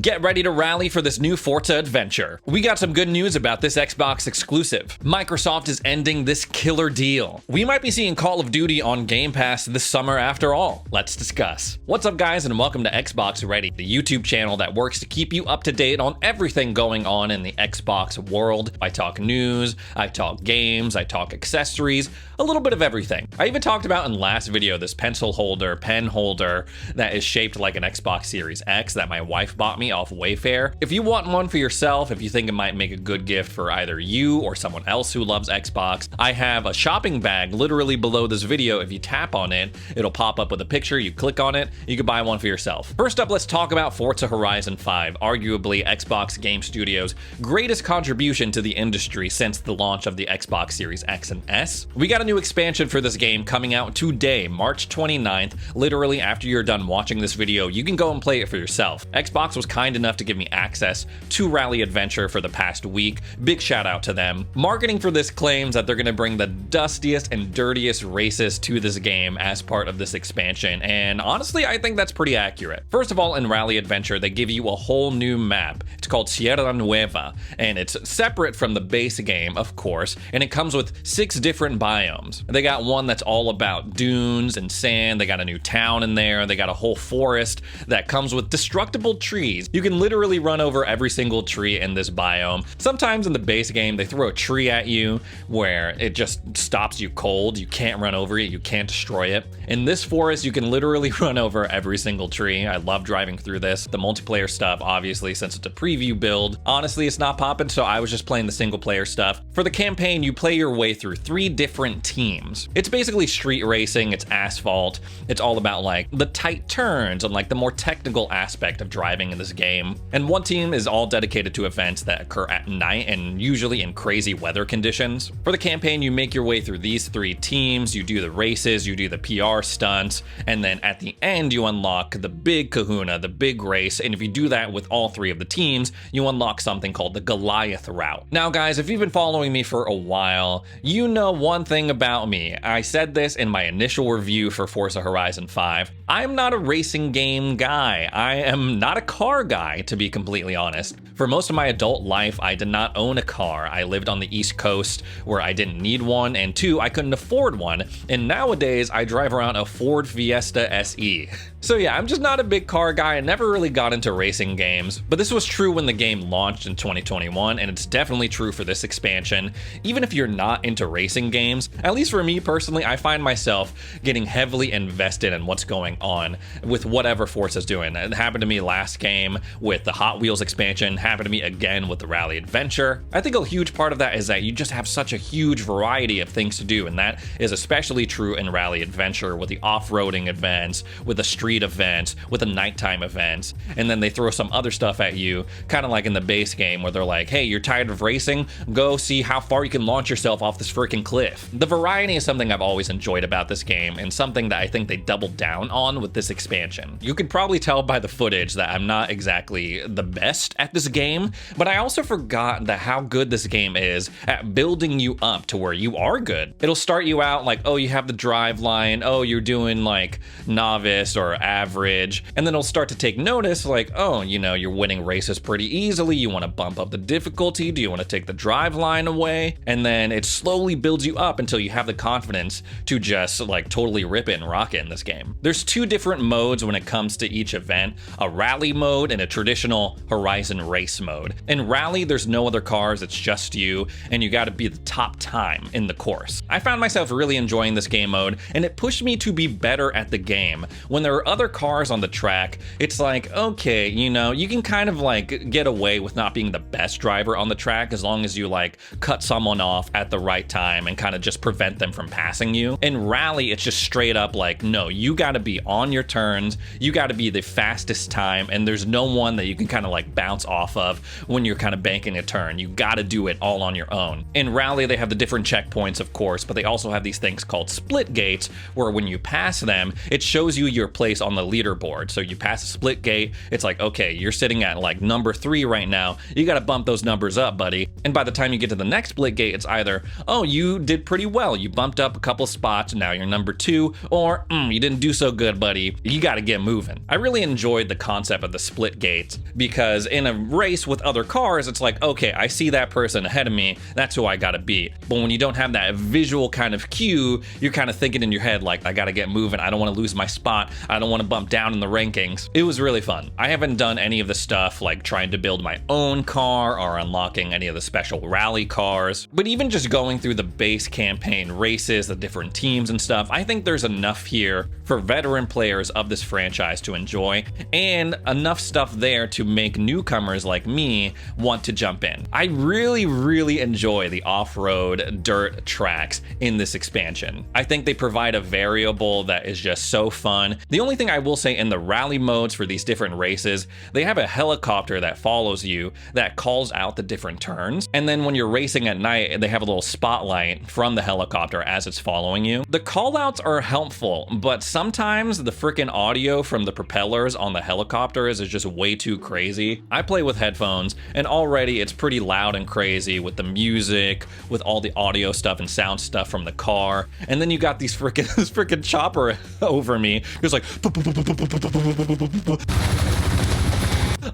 Get ready to rally for this new Forza adventure. We got some good news about this Xbox exclusive. Microsoft is ending this killer deal. We might be seeing Call of Duty on Game Pass this summer after all. Let's discuss. What's up guys, and welcome to Xbox Ready, the YouTube channel that works to keep you up to date on everything going on in the Xbox world. I talk news, I talk games, I talk accessories, a little bit of everything. I even talked about in last video this pen holder that is shaped like an Xbox Series X that my wife bought me off Wayfair. If you want one for yourself, if you think it might make a good gift for either you or someone else who loves Xbox, I have a shopping bag literally below this video. If you tap on it, it'll pop up with a picture, you click on it, you can buy one for yourself. First up, let's talk about Forza Horizon 5, arguably Xbox Game Studios' greatest contribution to the industry since the launch of the Xbox Series X and S. We got a new expansion for this game coming out today, March 29th. Literally after you're done watching this video, you can go and play it for yourself. Xbox was kind enough to give me access to Rally Adventure for the past week. Big shout out to them. Marketing for this claims that they're going to bring the dustiest and dirtiest races to this game as part of this expansion, and honestly I think that's pretty accurate. First of all, in Rally Adventure they give you a whole new map. It's called Sierra Nueva, and it's separate from the base game, of course, and it comes with 6 different biomes. They got one that's all about dunes and sand, they got a new town in there, they got a whole forest that comes with destructible trees. You can literally run over every single tree in this biome. Sometimes in the base game they throw a tree at you where it just stops you cold. You can't run over it, you can't destroy it. In this forest you can literally run over every single tree. I love driving through this. The multiplayer stuff, obviously, since it's a preview build, honestly it's not popping, so I was just playing the single player stuff. For the campaign you play your way through 3 different teams. It's basically street racing, it's asphalt, it's all about like the tight turns and like the more technical aspect of driving in this game. And one team is all dedicated to events that occur at night and usually in crazy weather conditions. For the campaign you make your way through these 3 teams, you do the races, you do the PR stunts, and then at the end you unlock the big kahuna, the big race, and if you do that with all 3 of the teams, you unlock something called the Goliath route. Now guys, if you've been following me for a while, you know one thing about me. I said this in my initial review for Forza Horizon 5. I'm not a racing game guy. I am not a car guy, to be completely honest. For most of my adult life, I did not own a car. I lived on the East Coast where I didn't need one, and 2, I couldn't afford one. And nowadays, I drive around a Ford Fiesta SE. So yeah, I'm just not a big car guy. I never really got into racing games, but this was true when the game launched in 2021, and it's definitely true for this expansion. Even if you're not into racing games, at least for me personally, I find myself getting heavily invested in what's going on with whatever Forza's doing. It happened to me last game with the Hot Wheels expansion, happened to me again with the Rally Adventure. I think a huge part of that is that you just have such a huge variety of things to do, and that is especially true in Rally Adventure with the off-roading events, with the street events, with the nighttime events, and then they throw some other stuff at you, kind of like in the base game where they're like, hey, you're tired of racing? Go see how far you can launch yourself off this freaking cliff. The variety is something I've always enjoyed about this game, and something that I think they doubled down on with this expansion. You could probably tell by the footage that I'm not exactly the best at this game, but I also forgot that how good this game is at building you up to where you are good. It'll start you out like, oh, you have the drive line, oh, you're doing like novice or average, and then it'll start to take notice like, oh, you know, you're winning races pretty easily, you want to bump up the difficulty, do you want to take the drive line away? And then it slowly builds you up until you have the confidence to just like totally rip it and rock it in this game. There's 2 different modes when it comes to each event, a rally mode and a traditional Horizon race mode. In rally, there's no other cars, it's just you, and you gotta be the top time in the course. I found myself really enjoying this game mode, and it pushed me to be better at the game. When there are other cars on the track, it's like, okay, you know, you can kind of like get away with not being the best driver on the track as long as you like cut someone off at the right time and kind of just prevent them from passing you. In rally, it's just straight up like, no, you gotta be on your turns, you gotta be the fastest time, and there's no one that you can kind of like bounce off of when you're kind of banking a turn. You gotta do it all on your own. In rally, they have the different checkpoints, of course, but they also have these things called split gates, where when you pass them, it shows you your place place on the leaderboard. So you pass a split gate, it's like, okay, you're sitting at like number 3 right now. You got to bump those numbers up, buddy. And by the time you get to the next split gate, it's either, oh, you did pretty well. You bumped up a couple spots, now you're number 2, or you didn't do so good, buddy. You got to get moving. I really enjoyed the concept of the split gates because in a race with other cars, it's like, okay, I see that person ahead of me. That's who I got to beat. But when you don't have that visual kind of cue, you're kind of thinking in your head, like, I got to get moving. I don't want to lose my spot. I don't want to bump down in the rankings. It was really fun. I haven't done any of the stuff like trying to build my own car or unlocking any of the special rally cars, but even just going through the base campaign races, the different teams and stuff, I think there's enough here for veteran players of this franchise to enjoy, and enough stuff there to make newcomers like me want to jump in. I really enjoy the off-road dirt tracks in this expansion. I think they provide a variable that is just so fun. The only thing I will say in the rally modes for these different races, they have a helicopter that follows you that calls out the different turns, and then when you're racing at night, they have a little spotlight from the helicopter as it's following you. The callouts are helpful, but sometimes the freaking audio from the propellers on the helicopters is just way too crazy. I play with headphones, and already it's pretty loud and crazy with the music, with all the audio stuff and sound stuff from the car, and then you got these this freaking chopper over me. It's like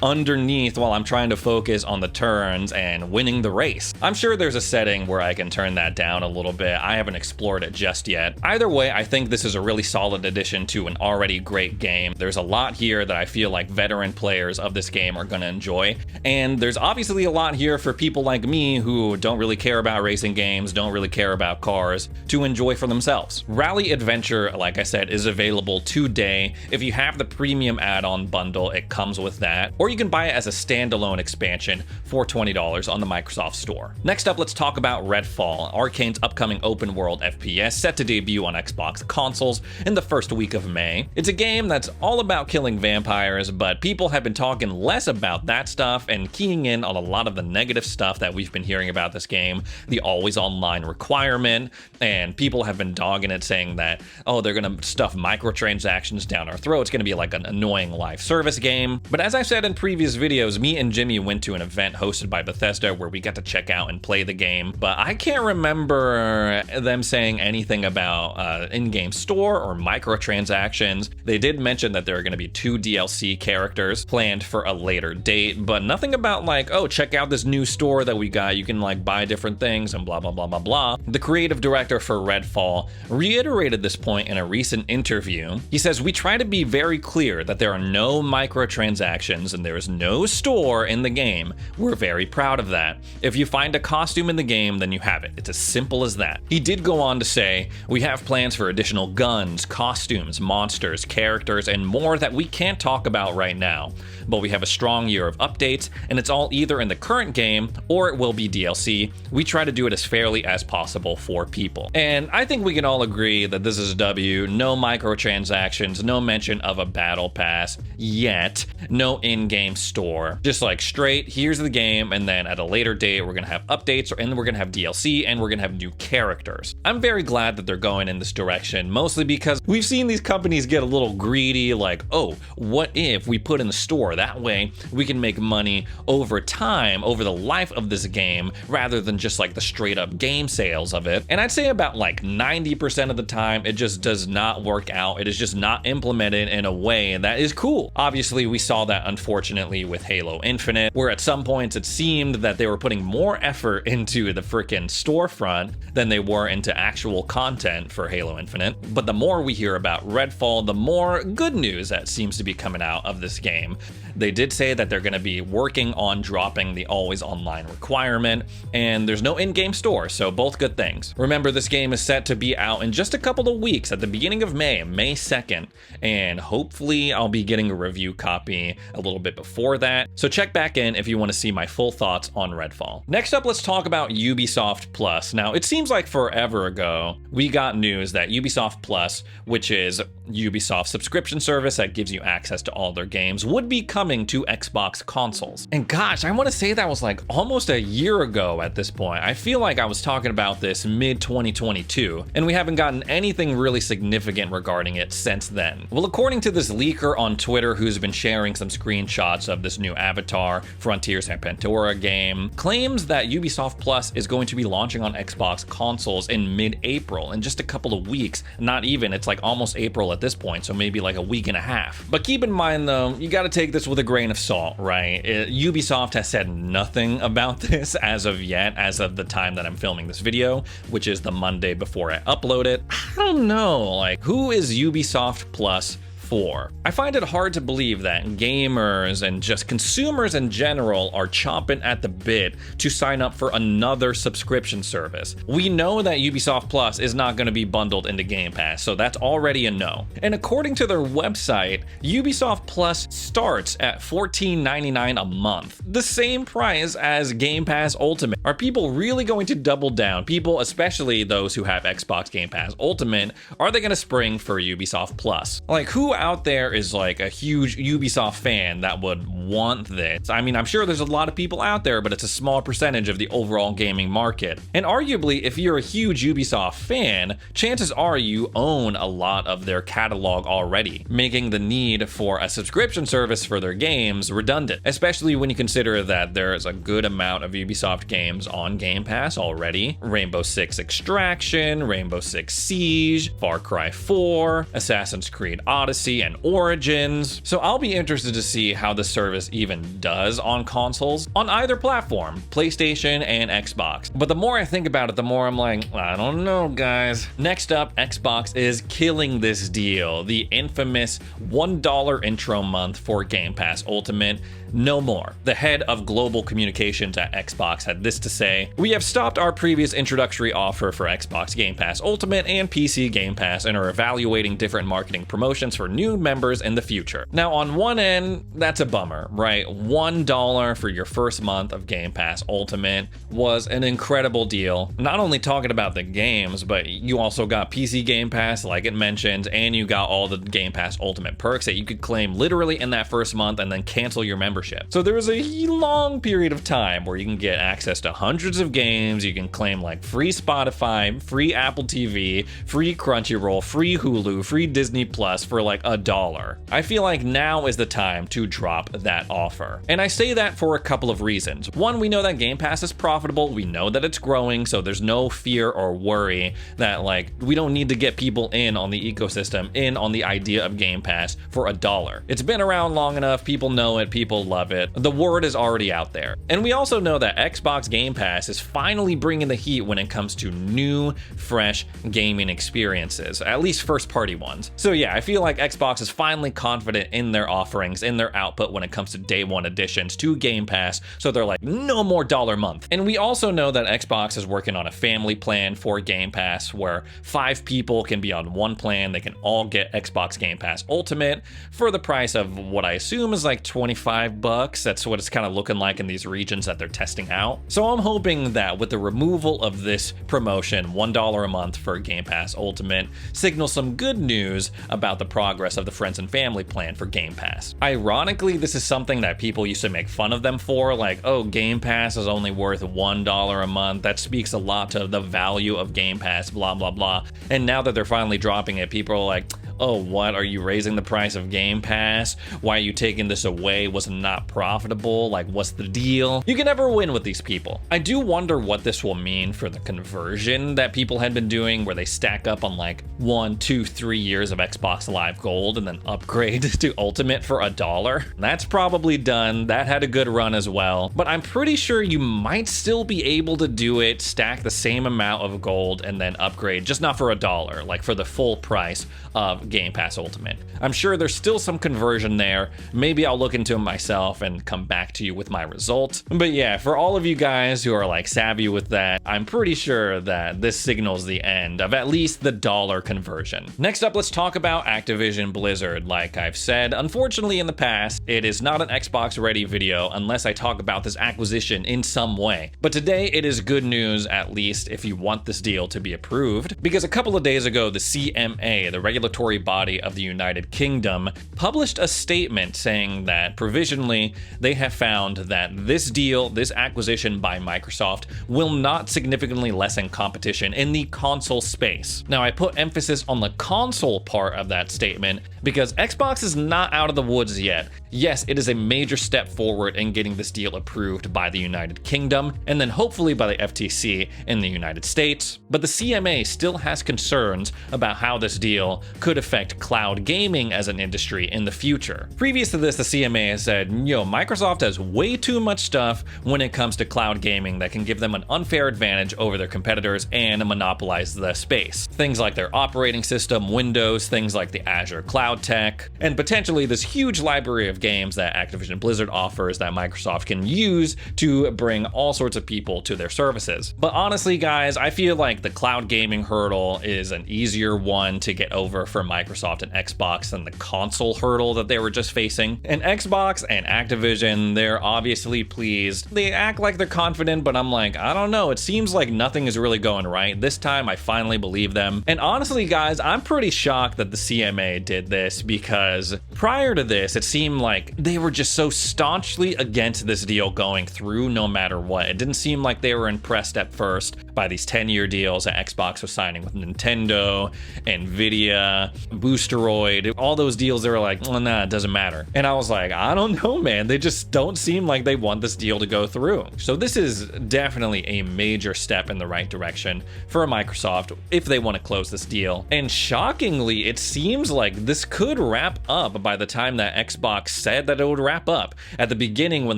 underneath while I'm trying to focus on the turns and winning the race. I'm sure there's a setting where I can turn that down a little bit. I haven't explored it just yet. Either way, I think this is a really solid addition to an already great game. There's a lot here that I feel like veteran players of this game are going to enjoy, and there's obviously a lot here for people like me who don't really care about racing games, don't really care about cars, to enjoy for themselves. Rally Adventure, like I said, is available today. If you have the premium add-on bundle, it comes with that, or you can buy it as a standalone expansion for $20 on the Microsoft Store. Next up, let's talk about Redfall, Arkane's upcoming open world FPS set to debut on Xbox consoles in the first week of May. It's a game that's all about killing vampires, but people have been talking less about that stuff and keying in on a lot of the negative stuff that we've been hearing about this game, the always online requirement, and people have been dogging it, saying that, oh, they're gonna stuff microtransactions down our throat. It's gonna be like an annoying live service game. But as I said in previous videos, me and Jimmy went to an event hosted by Bethesda where we got to check out and play the game, but I can't remember them saying anything about in-game store or microtransactions. They did mention that there are going to be 2 DLC characters planned for a later date, but nothing about like, oh, check out this new store that we got, you can like buy different things and blah blah blah blah blah. The creative director for Redfall reiterated this point in a recent interview. He says, "We try to be very clear that there are no microtransactions and there is no store in the game. We're very proud of that. If you find a costume in the game, then you have it. It's as simple as that." He did go on to say, "We have plans for additional guns, costumes, monsters, characters, and more that we can't talk about right now. But we have a strong year of updates, and it's all either in the current game or it will be DLC. We try to do it as fairly as possible for people." And I think we can all agree that this is a W. No microtransactions, no mention of a battle pass yet, no in-game store. Just like straight, here's the game, and then at a later date, we're gonna have updates, and we're gonna have DLC, and we're gonna have new characters. I'm very glad that they're going in this direction, mostly because we've seen these companies get a little greedy, like, oh, what if we put in the store? That way, we can make money over time, over the life of this game, rather than just like the straight up game sales of it. And I'd say about like 90% of the time, it just does not work out. It is just not implemented in a way that is cool. Obviously, we saw that unfortunately with Halo Infinite, where at some points it seemed that they were putting more effort into the freaking storefront than they were into actual content for Halo Infinite. But the more we hear about Redfall, the more good news that seems to be coming out of this game. They did say that they're going to be working on dropping the always online requirement, and there's no in-game store, so both good things. Remember, this game is set to be out in just a couple of weeks at the beginning of May 2nd, and hopefully I'll be getting a review copy a little bit bit before that, so check back in if you want to see my full thoughts on Redfall. Next up, let's talk about Ubisoft Plus. Now, it seems like forever ago, we got news that Ubisoft Plus, which is Ubisoft's subscription service that gives you access to all their games, would be coming to Xbox consoles. And gosh, I want to say that was like almost a year ago at this point. I feel like I was talking about this mid-2022, and we haven't gotten anything really significant regarding it since then. Well, according to this leaker on Twitter who's been sharing some screenshots of this new Avatar, Frontiers and Pandora game, claims that Ubisoft Plus is going to be launching on Xbox consoles in mid-April, in just a couple of weeks. Not even, it's like almost April at this point, so maybe like a week and a half. But keep in mind though, you gotta take this with a grain of salt, right? Ubisoft has said nothing about this as of yet, as of the time that I'm filming this video, which is the Monday before I upload it. I don't know, like, who is Ubisoft Plus for? I find it hard to believe that gamers and just consumers in general are chomping at the bit to sign up for another subscription service. We know that Ubisoft Plus is not going to be bundled into Game Pass, so that's already a no. And according to their website, Ubisoft Plus starts at $14.99 a month, the same price as Game Pass Ultimate. Are people really going to double down? People, especially those who have Xbox Game Pass Ultimate, are they going to spring for Ubisoft Plus? Like, who out there is like a huge Ubisoft fan that would want this? I mean, I'm sure there's a lot of people out there, but it's a small percentage of the overall gaming market. And arguably, if you're a huge Ubisoft fan, chances are you own a lot of their catalog already, making the need for a subscription service for their games redundant, especially when you consider that there is a good amount of Ubisoft games on Game Pass already. Rainbow Six Extraction, Rainbow Six Siege, Far Cry 4, Assassin's Creed Odyssey, and Origins. So I'll be interested to see how the service even does on consoles, on either platform, PlayStation and Xbox. But the more I think about it, the more I'm like, I don't know, guys. Next up, Xbox is killing this deal. The infamous $1 intro month for Game Pass Ultimate. No more. The head of global communications at Xbox had this to say: "We have stopped our previous introductory offer for Xbox Game Pass Ultimate and PC Game Pass and are evaluating different marketing promotions for new members in the future." Now, on one end, that's a bummer, right? $1 for your first month of Game Pass Ultimate was an incredible deal. Not only talking about the games, but you also got PC Game Pass, like it mentioned, and you got all the Game Pass Ultimate perks that you could claim literally in that first month and then cancel your membership. So there was a long period of time where you can get access to hundreds of games. You can claim like free Spotify, free Apple TV, free Crunchyroll, free Hulu, free Disney Plus for like $1. I feel like now is the time to drop that offer. And I say that for a couple of reasons. One, we know that Game Pass is profitable. We know that it's growing, so there's no fear or worry that like we don't need to get people in on the ecosystem, in on the idea of Game Pass for $1. It's been around long enough. People know it. People love it. The word is already out there. And we also know that Xbox Game Pass is finally bringing the heat when it comes to new, fresh gaming experiences, at least first-party ones. So yeah, I feel like Xbox is finally confident in their offerings, in their output when it comes to day one additions to Game Pass, so they're like, no more $1 month. And we also know that Xbox is working on a family plan for Game Pass where 5 people can be on one plan. They can all get Xbox Game Pass Ultimate for the price of what I assume is like $25. That's what it's kind of looking like in these regions that they're testing out. So I'm hoping that with the removal of this promotion, $1 a month for Game Pass Ultimate signals some good news about the progress of the friends and family plan for Game Pass. Ironically, this is something that people used to make fun of them for, like, oh, Game Pass is only worth $1 a month. That speaks a lot to the value of Game Pass, blah, blah, blah. And now that they're finally dropping it, people are like, oh, what? Are you raising the price of Game Pass? Why are you taking this away? Was it not profitable? Like, what's the deal? You can never win with these people. I do wonder what this will mean for the conversion that people had been doing, where they stack up on like 1, 2, 3 years of Xbox Live Gold and then upgrade to Ultimate for $1. That's probably done. That had a good run as well. But I'm pretty sure you might still be able to do it, stack the same amount of gold and then upgrade, just not for $1, like for the full price of Game Pass Ultimate. I'm sure there's still some conversion there. Maybe I'll look into it myself and come back to you with my result. But yeah, for all of you guys who are like savvy with that, I'm pretty sure that this signals the end of at least the dollar conversion. Next up, let's talk about Activision Blizzard. Like I've said, unfortunately in the past, it is not an Xbox ready video unless I talk about this acquisition in some way. But today it is good news, at least if you want this deal to be approved, because a couple of days ago, the CMA, the regulatory body of the United Kingdom, published a statement saying that provisionally they have found that this deal, this acquisition by Microsoft, will not significantly lessen competition in the console space. Now, I put emphasis on the console part of that statement because Xbox is not out of the woods yet. Yes, it is a major step forward in getting this deal approved by the United Kingdom, and then hopefully by the FTC in the United States, but the CMA still has concerns about how this deal could affect cloud gaming as an industry in the future. Previous to this, the CMA has said, Microsoft has way too much stuff when it comes to cloud gaming that can give them an unfair advantage over their competitors and monopolize the space. Things like their operating system, Windows, things like the Azure cloud tech, and potentially this huge library of games that Activision Blizzard offers that Microsoft can use to bring all sorts of people to their services. But honestly, guys, I feel like the cloud gaming hurdle is an easier one to get over for Microsoft and Xbox than the console hurdle that they were just facing. And Xbox and Activision, they're obviously pleased. They act like they're confident, but I'm like, I don't know. It seems like nothing is really going right. This time, I finally believe them. And honestly, guys, I'm pretty shocked that the CMA did this because prior to this, it seemed like they were just so staunchly against this deal going through no matter what. It didn't seem like they were impressed at first by these 10-year deals that Xbox was signing with Nintendo, Nvidia, Boosteroid, all those deals. They were like, well, nah, it doesn't matter. And I was like, I don't know, man. They just don't seem like they want this deal to go through. So this is definitely a major step in the right direction for Microsoft if they want to close this deal. And shockingly, it seems like this could wrap up by the time that Xbox said that it would wrap up. At the beginning, when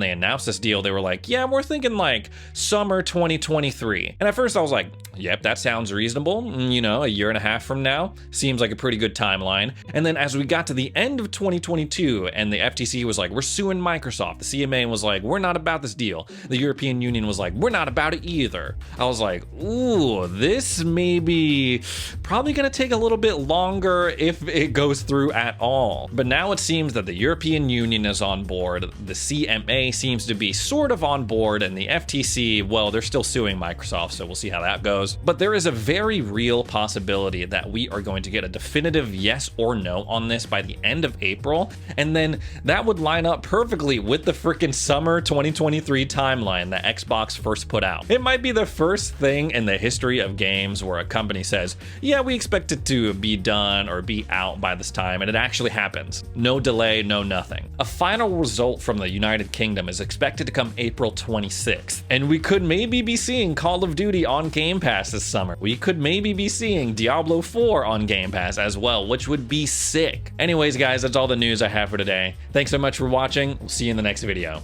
they announced this deal, they were like, yeah, we're thinking like summer 2023. And at first I was like, yep, that sounds reasonable. A year and a half from now seems like a pretty good timeline. And then as we got to the end of 2022 and the FTC was like, we're suing Microsoft, the CMA was like, we're not about this deal. The European Union was like, we're not about it either. I was like, ooh, this may be probably gonna take a little bit longer if it goes through at all. But now it seems that the European Union is on board, the CMA seems to be sort of on board, and the FTC, well, they're still suing Microsoft, so we'll see how that goes. But there is a very real possibility that we are going to get a definitive yes or no on this by the end of April, and then that would line up perfectly with the freaking summer 2023 timeline that Xbox first put out. It might be the first thing in the history of games where a company says, yeah, we expect it to be done or be out by this time, and it actually happens. No delay, no nothing. A final result from the United Kingdom is expected to come April 26th, and we could maybe be seeing Call of Duty on Game Pass this summer. We could maybe be seeing Diablo 4 on Game Pass as well, which would be sick. Anyways, guys, that's all the news I have for today. Thanks so much for watching. We'll see you in the next video.